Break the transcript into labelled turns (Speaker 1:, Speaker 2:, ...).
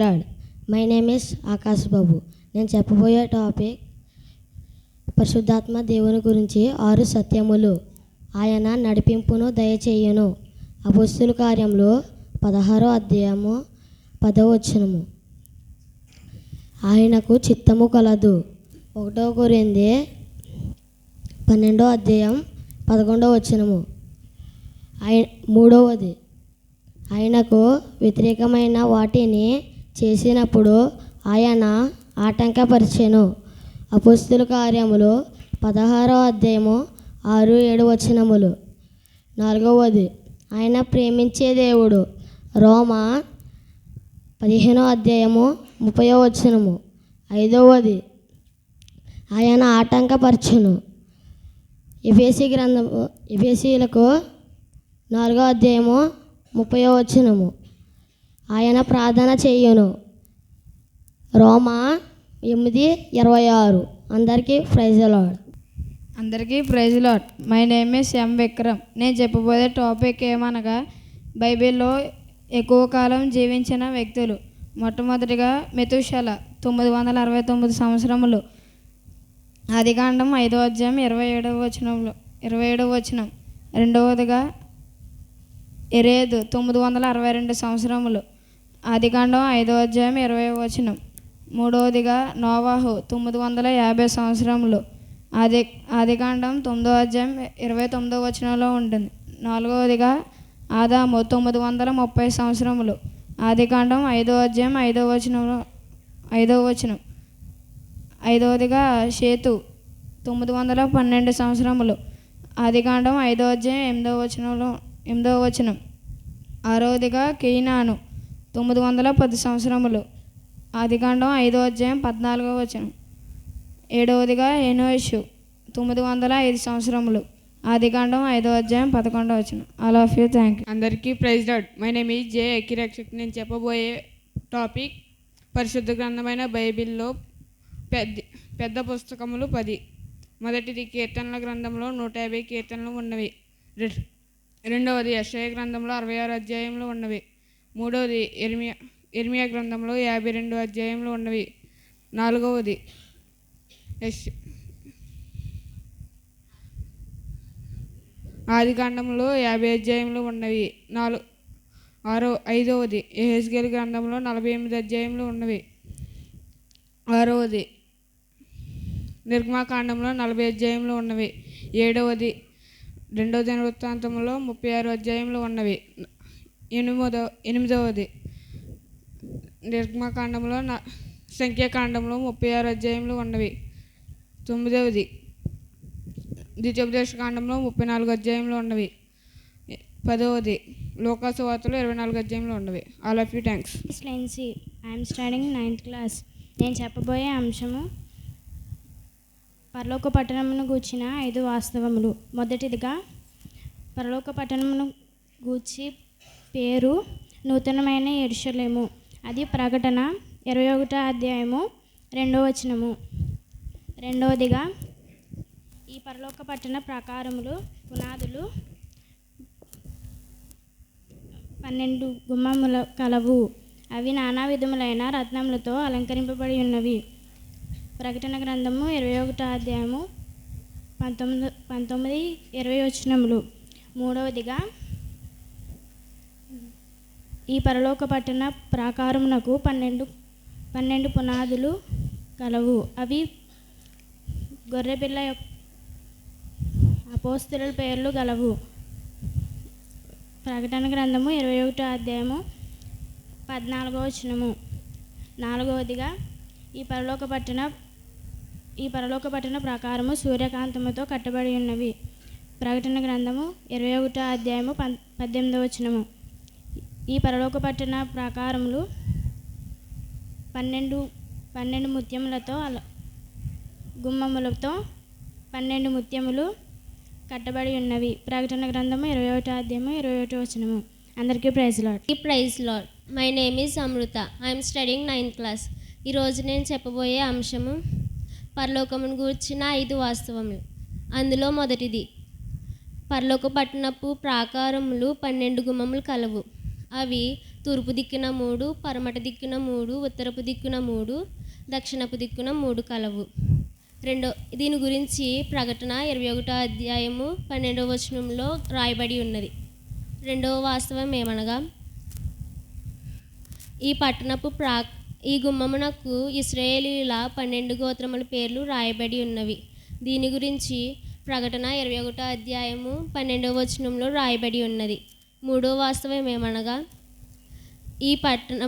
Speaker 1: Lord. My name is Akash Babu. నేను చెప్పబోయే topic పరిశుద్ధాత్మ దేవుని గురించి 6 సత్యములు. ఆయన నడిపింపును దయచేయును. అపొస్తలుల కార్యములు 16వ అధ్యాయము 10వ వచనము. ఆయనకు చిత్తము కలదు. 1 కొరింథీ 12వ అధ్యాయం 11వ వచనము. మూడవది, ఆయనకు వ్యతిరేకమైన వాటిని చేసినప్పుడు ఆయన ఆటంకపరిచెను. అపొస్తలుల కార్యములు 16వ అధ్యాయము 6-7 వచనములు. 4వది, ఆయన ప్రేమించే దేవుడు. రోమా 15వ అధ్యాయము 30వ వచనము. 5వది, ఆయన ఆటంకపరచును. ఎఫెసీయులకు 4వ అధ్యాయము 30వ వచనము. ఆయన ప్రార్థన చేయును. రోమా 8:26. అందరికీ ప్రైజ్ ది లార్డ్.
Speaker 2: అందరికీ praise lord. My name is M Vikram. నేను చెప్పబోయే టాపిక్ ఏమనగా బైబిల్లో ఎక్కువ కాలం జీవించిన వ్యక్తులు. మొట్టమొదటిగా మెతూషెల 969 సంవత్సరములు. ఆదికాండం 5వ అధ్యాయం 27వ వచనం. రెండవదిగా ఎరేదు 962 సంవత్సరములు. ఆదికాండం 5వ అధ్యాయం 20వ వచనం. మూడవదిగా నోవాహు 950 సంవత్సరములు. ఆదికాండం 9వ అధ్యాయం 29వ వచనంలో ఉంటుంది. నాలుగవదిగా ఆదాము 930 సంవత్సరములు. ఆదికాండం 5వ అధ్యాయం 5వ వచనం. ఐదవదిగా షేతు 912 సంవత్సరములు. ఆదికాండం 5వ అధ్యాయం 8వ వచనం. ఆరవదిగా కేయినాను 910 సంవత్సరములు. ఆదికాండం 5వ అధ్యాయం 14వ వచనం. ఏడవదిగా ఎనోషు 905 సంవత్సరములు. ఆదికాండం 5వ అధ్యాయం 11వ వచనం. All of you, thank you.
Speaker 3: అందరికీ praise lord. My name is J అకిరక్షక్. నేను చెప్పబోయే టాపిక్ పరిశుద్ధ గ్రంథమైన బైబిల్లో పెద్ద పుస్తకములు 10. మొదటిది కీర్తనల గ్రంథంలో 150 కీర్తనలు ఉన్నవి. రెండవది యెషయా గ్రంథంలో 66 అధ్యాయంలో ఉన్నవి. మూడవది ఇర్మియా గ్రంథంలో 52 అధ్యాయంలో ఉన్నవి. నాలుగవది ఆదికాండంలో 50 అధ్యాయంలో ఉన్నవి. ఐదవది యెహెజ్కేలు గ్రంథంలో 48 అధ్యాయంలో ఉన్నవి. ఆరవది నిర్గమాకాండంలో 40 అధ్యాయంలో ఉన్నవి. ఏడవది 2వ దినవృత్తాంతంలో 36 అధ్యాయంలో ఉన్నవి. ఎనిమిదవది నిర్గమాకాండంలో సంఖ్యాకాండంలో 36 అధ్యాయంలో ఉన్నవి. 9వది ద్వితీయోపదేశకాండంలో 34 అధ్యాయంలో ఉన్నవి. 10వది లోకాసు వార్తలు 24 అధ్యాయంలో ఉన్నవి. All of you, thanks.
Speaker 4: లెన్సీ. I'm studying 9th class. నేను చెప్పబోయే అంశము పరలోక పట్టణమును గూర్చిన 5 వాస్తవములు. మొదటిదిగా పరలోక పట్టణమును గూర్చి పేరు నూతనమైన యెరూషలేము. అది ప్రకటన 21వ అధ్యాయము 2వ వచనము. రెండవదిగా ఈ పరలోక పట్టణ ప్రాకారములు పునాదులు 12 గుమ్మముల కలవు. అవి నానా విధములైన రత్నములతో అలంకరింపబడి ఉన్నవి. ప్రకటన గ్రంథము 21వ అధ్యాయము 19-20 వచనములు. మూడవదిగా ఈ పరలోక పట్టణ ప్రాకారమునకు 12 పునాదులు కలవు. అవి గొర్రెపిల్ల అపోస్తలుల పేర్లు గలవు. ప్రకటన గ్రంథము 21వ అధ్యాయము 14వ వచనము. నాలుగవదిగా ఈ పరలోక పట్టణ ప్రాకారము సూర్యకాంతముతో కట్టబడి ఉన్నవి. ప్రకటన గ్రంథము 21వ అధ్యాయము 18వ వచనము. ఈ పరలోక పట్టణ ప్రాకారములు 12 ముత్యములతో గుమ్మములతో 12 ముత్యములు కట్టబడి ఉన్నవి. ప్రకటన గ్రంథము 21వ అధ్యాయము 21వ వచనము. అందరికీ praise Lord.
Speaker 5: Praise lord. My name is Amrutha. I'm studying 9th class. ఈరోజు నేను చెప్పబోయే అంశము పరలోకమును గూర్చిన 5 వాస్తవములు. అందులో మొదటిది పరలోక పట్టణపు ప్రాకారములు 12 గుమ్మములు కలవు. అవి తూర్పు దిక్కున 3, పడమట దిక్కున 3, ఉత్తరపు దిక్కున 3, దక్షిణపు దిక్కున 3 కలవు. దీని గురించి ప్రకటన 21వ అధ్యాయము 12వ వచనంలో రాయబడి ఉన్నది. రెండవ వాస్తవం ఏమనగా, ఈ పట్టణపు ఈ గుమ్మమునకు ఇశ్రాయేలీయుల 12 గోత్రముల పేర్లు రాయబడి ఉన్నవి. దీని గురించి ప్రకటన 21వ అధ్యాయము 12వ వచనంలో రాయబడి ఉన్నది. మూడవ వాస్తవం ఏమనగా, ఈ పట్టణం